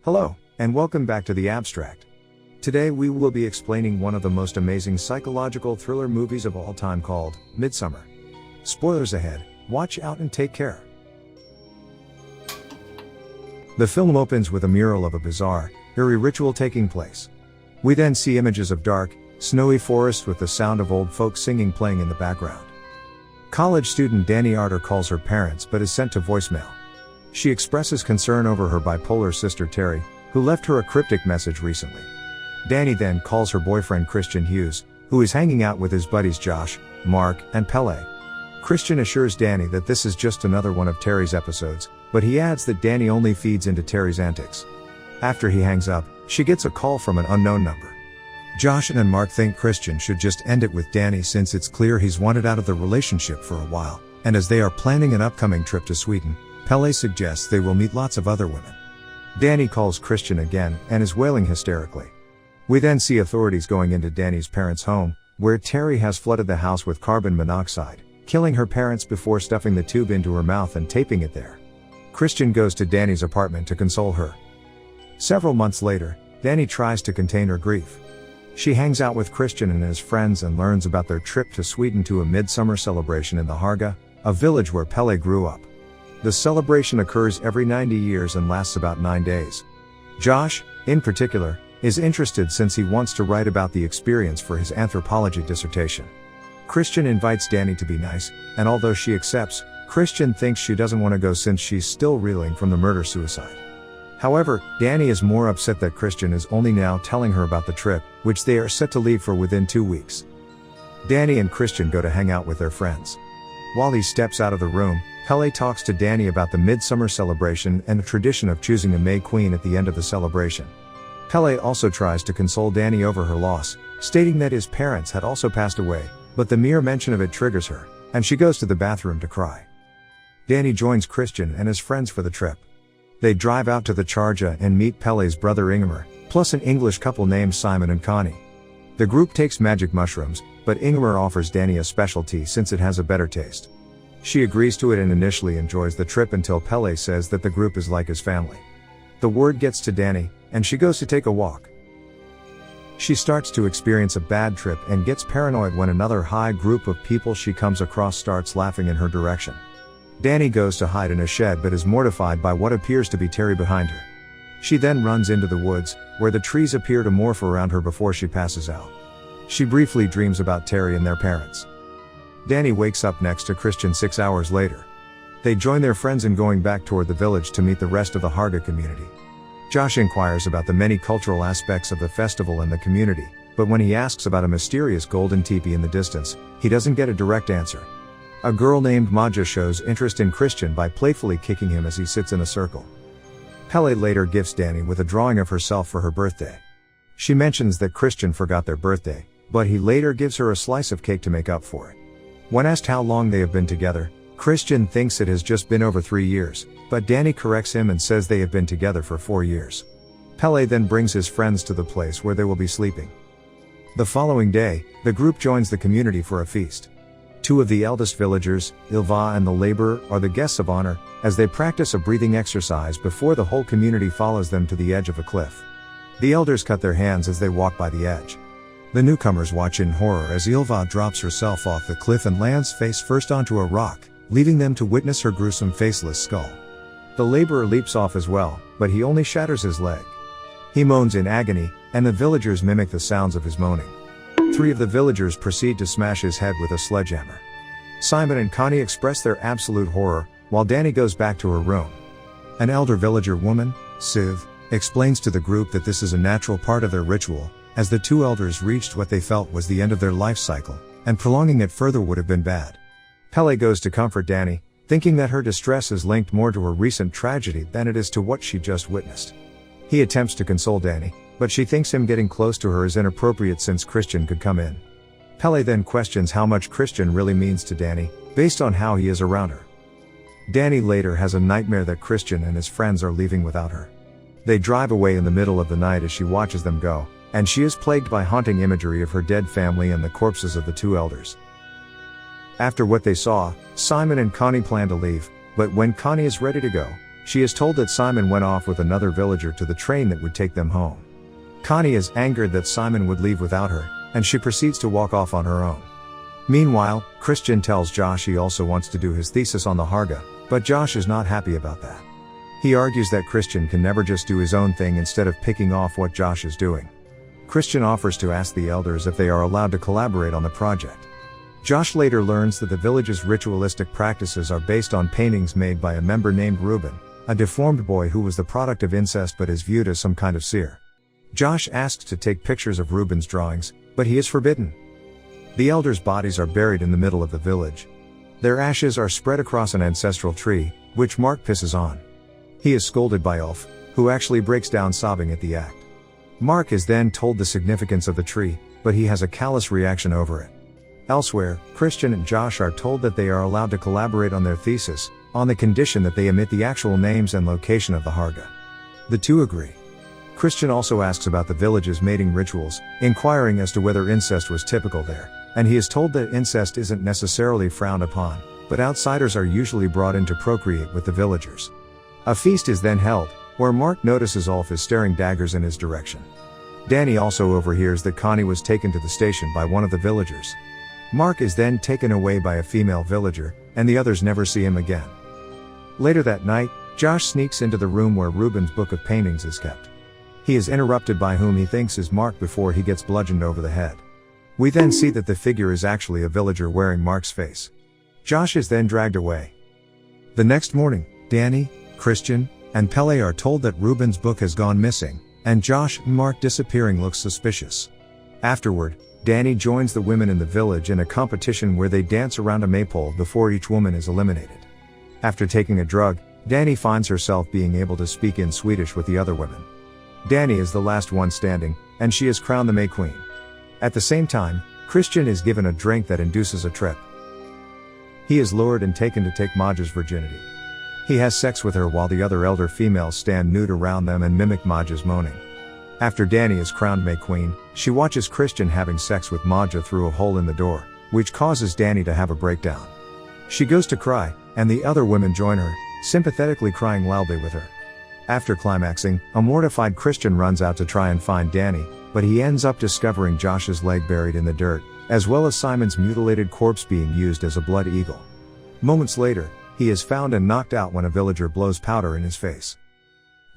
Hello, and welcome back to The Abstract. Today we will be explaining one of the most amazing psychological thriller movies of all time called Midsommar. Spoilers ahead, watch out and take care. The film opens with a mural of a bizarre, eerie ritual taking place. We then see images of dark, snowy forests with the sound of old folk singing playing in the background. College student Dani Aster calls her parents but is sent to voicemail. She expresses concern over her bipolar sister Terry, who left her a cryptic message recently. Dani then calls her boyfriend Christian Hughes, who is hanging out with his buddies Josh, Mark, and Pele. Christian assures Dani that this is just another one of Terry's episodes, but he adds that Dani only feeds into Terry's antics. After he hangs up, she gets a call from an unknown number. Josh and Mark think Christian should just end it with Dani since it's clear he's wanted out of the relationship for a while, and as they are planning an upcoming trip to Sweden, Pele suggests they will meet lots of other women. Dani calls Christian again and is wailing hysterically. We then see authorities going into Dani's parents' home, where Terry has flooded the house with carbon monoxide, killing her parents before stuffing the tube into her mouth and taping it there. Christian goes to Dani's apartment to console her. Several months later, Dani tries to contain her grief. She hangs out with Christian and his friends and learns about their trip to Sweden to a midsummer celebration in the Haga, a village where Pele grew up. The celebration occurs every 90 years and lasts about 9 days. Josh, in particular, is interested since he wants to write about the experience for his anthropology dissertation. Christian invites Dani to be nice, and although she accepts, Christian thinks she doesn't want to go since she's still reeling from the murder-suicide. However, Dani is more upset that Christian is only now telling her about the trip, which they are set to leave for within 2 weeks. Dani and Christian go to hang out with their friends. While he steps out of the room, Pele talks to Dani about the midsummer celebration and the tradition of choosing a May Queen at the end of the celebration. Pele also tries to console Dani over her loss, stating that his parents had also passed away, but the mere mention of it triggers her, and she goes to the bathroom to cry. Dani joins Christian and his friends for the trip. They drive out to the Charja and meet Pele's brother Ingmar, plus an English couple named Simon and Connie. The group takes magic mushrooms, but Ingmar offers Dani a specialty since it has a better taste. She agrees to it and initially enjoys the trip until Pele says that the group is like his family. The word gets to Dani, and she goes to take a walk. She starts to experience a bad trip and gets paranoid when another high group of people she comes across starts laughing in her direction. Dani goes to hide in a shed but is mortified by what appears to be Terry behind her. She then runs into the woods, where the trees appear to morph around her before she passes out. She briefly dreams about Terry and their parents. Dani wakes up next to Christian 6 hours later. They join their friends in going back toward the village to meet the rest of the Haga community. Josh inquires about the many cultural aspects of the festival and the community, but when he asks about a mysterious golden teepee in the distance, he doesn't get a direct answer. A girl named Maja shows interest in Christian by playfully kicking him as he sits in a circle. Pele later gifts Dani with a drawing of herself for her birthday. She mentions that Christian forgot their birthday, but he later gives her a slice of cake to make up for it. When asked how long they have been together, Christian thinks it has just been over 3 years, but Dani corrects him and says they have been together for 4 years. Pele then brings his friends to the place where they will be sleeping. The following day, the group joins the community for a feast. 2 of the eldest villagers, Ilva and the laborer, are the guests of honor, as they practice a breathing exercise before the whole community follows them to the edge of a cliff. The elders cut their hands as they walk by the edge. The newcomers watch in horror as Ilva drops herself off the cliff and lands face first onto a rock, leaving them to witness her gruesome faceless skull. The laborer leaps off as well, but he only shatters his leg. He moans in agony, and the villagers mimic the sounds of his moaning. 3 of the villagers proceed to smash his head with a sledgehammer. Simon and Connie express their absolute horror, while Dani goes back to her room. An elder villager woman, Siv, explains to the group that this is a natural part of their ritual, as the 2 elders reached what they felt was the end of their life cycle, and prolonging it further would have been bad. Pele goes to comfort Dani, thinking that her distress is linked more to a recent tragedy than it is to what she just witnessed. He attempts to console Dani, but she thinks him getting close to her is inappropriate since Christian could come in. Pele then questions how much Christian really means to Dani, based on how he is around her. Dani later has a nightmare that Christian and his friends are leaving without her. They drive away in the middle of the night as she watches them go, and she is plagued by haunting imagery of her dead family and the corpses of the 2 elders. After what they saw, Simon and Connie plan to leave, but when Connie is ready to go, She is told that Simon went off with another villager to the train that would take them home. Connie is angered that Simon would leave without her, and she proceeds to walk off on her own. Meanwhile, Christian tells Josh he also wants to do his thesis on the Harga, but Josh is not happy about that. He argues that Christian can never just do his own thing instead of picking off what Josh is doing. Christian offers to ask the elders if they are allowed to collaborate on the project. Josh later learns that the village's ritualistic practices are based on paintings made by a member named Reuben, a deformed boy who was the product of incest but is viewed as some kind of seer. Josh asks to take pictures of Reuben's drawings, but he is forbidden. The elders' bodies are buried in the middle of the village. Their ashes are spread across an ancestral tree, which Mark pisses on. He is scolded by Ulf, who actually breaks down sobbing at the act. Mark is then told the significance of the tree, but he has a callous reaction over it. Elsewhere, Christian and Josh are told that they are allowed to collaborate on their thesis, on the condition that they omit the actual names and location of the Harga. The two agree. Christian also asks about the village's mating rituals, inquiring as to whether incest was typical there, and he is told that incest isn't necessarily frowned upon, but outsiders are usually brought in to procreate with the villagers. A feast is then held, where Mark notices Ulf is staring daggers in his direction. Dani also overhears that Connie was taken to the station by one of the villagers. Mark is then taken away by a female villager, and the others never see him again. Later that night, Josh sneaks into the room where Reuben's book of paintings is kept. He is interrupted by whom he thinks is Mark before he gets bludgeoned over the head. We then see that the figure is actually a villager wearing Mark's face. Josh is then dragged away. The next morning, Dani, Christian, and Pele are told that Reuben's book has gone missing, and Josh and Mark disappearing looks suspicious. Afterward, Dani joins the women in the village in a competition where they dance around a maypole before each woman is eliminated. After taking a drug, Dani finds herself being able to speak in Swedish with the other women. Dani is the last one standing, and she is crowned the May Queen. At the same time, Christian is given a drink that induces a trip. He is lured and taken to take Maja's virginity. He has sex with her while the other elder females stand nude around them and mimic Maja's moaning. After Dani is crowned May Queen, she watches Christian having sex with Maja through a hole in the door, which causes Dani to have a breakdown. She goes to cry, and the other women join her, sympathetically crying loudly with her. After climaxing, a mortified Christian runs out to try and find Dani, but he ends up discovering Josh's leg buried in the dirt, as well as Simon's mutilated corpse being used as a blood eagle. Moments later, he is found and knocked out when a villager blows powder in his face.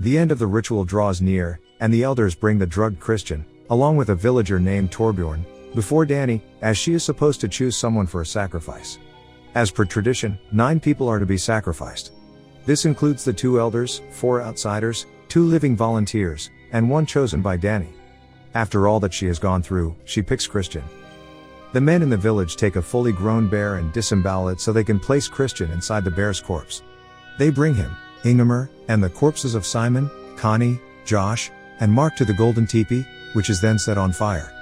The end of the ritual draws near, and the elders bring the drugged Christian, along with a villager named Torbjorn, before Dani, as she is supposed to choose someone for a sacrifice. As per tradition, 9 people are to be sacrificed. This includes the 2 elders, 4 outsiders, 2 living volunteers, and 1 chosen by Dani. After all that she has gone through, she picks Christian. The men in the village take a fully grown bear and disembowel it so they can place Christian inside the bear's corpse. They bring him, Ingemar, and the corpses of Simon, Connie, Josh, and Mark to the golden teepee, which is then set on fire.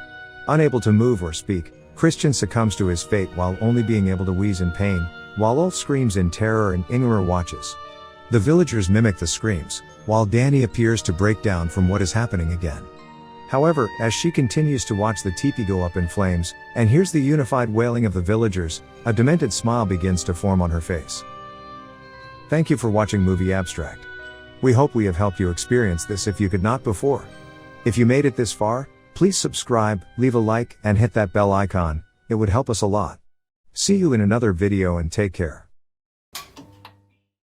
Unable to move or speak, Christian succumbs to his fate while only being able to wheeze in pain, while Ulf screams in terror and Ingemar watches. The villagers mimic the screams, while Dani appears to break down from what is happening again. However, as she continues to watch the teepee go up in flames, and hears the unified wailing of the villagers, a demented smile begins to form on her face. Thank you for watching Movie Abstract. We hope we have helped you experience this if you could not before. If you made it this far, please subscribe, leave a like, and hit that bell icon. It would help us a lot. See you in another video and take care.